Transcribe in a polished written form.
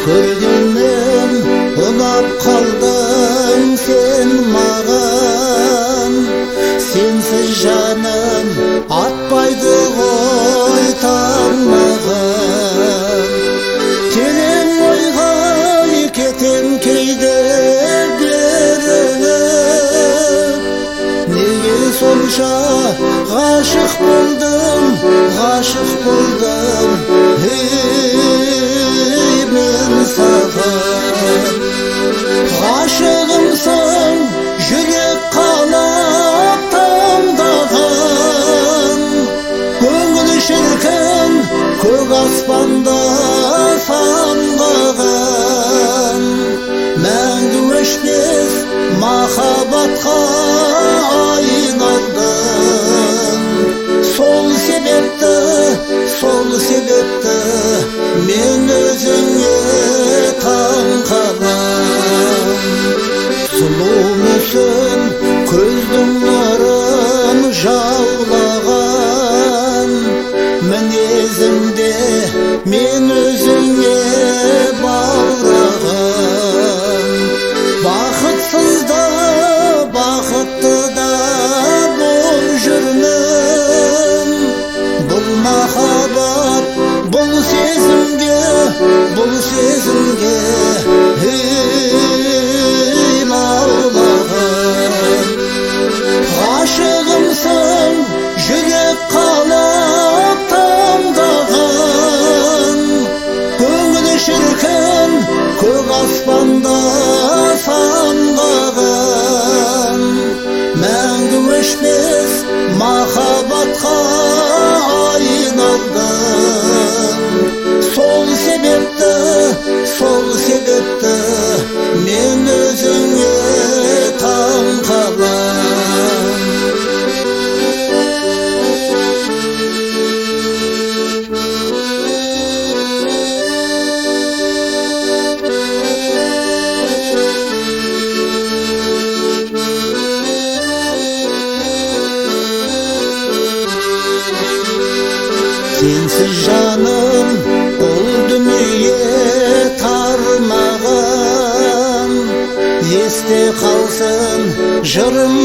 Көргеннен ұнап қалдың сен маған, сенсіз жаным атпайды ғой таңмаған. Терең ойға кетем кейде беріліп, неге сонша ғашық болдым мен саған. Ғашығымсың, жүрек қалап таңдаған, көңіл шіркін көк аспанда самғаған. Мәңгі өшпес махаббатқа айналдың. Сол себепті мен өзіңе таң қалам. Сұлу мүсін көздің нұрын жаулаған, мінезімде мен өзіңе баураған. Бақытсыз да бақытты да болып жүрмін. Бұл махаббат, бұл сезімге лаулаған. Ғашығымсың, жүрек қалап таңдаған, көңіл шіркін көк аспанда самғаған. Мәңгі өшпес махаббатқа айналдым. Сол себепті мен өзіңе таң қалам. Сенсіз жаным бұл дүние тармаған, есте қалсын жырым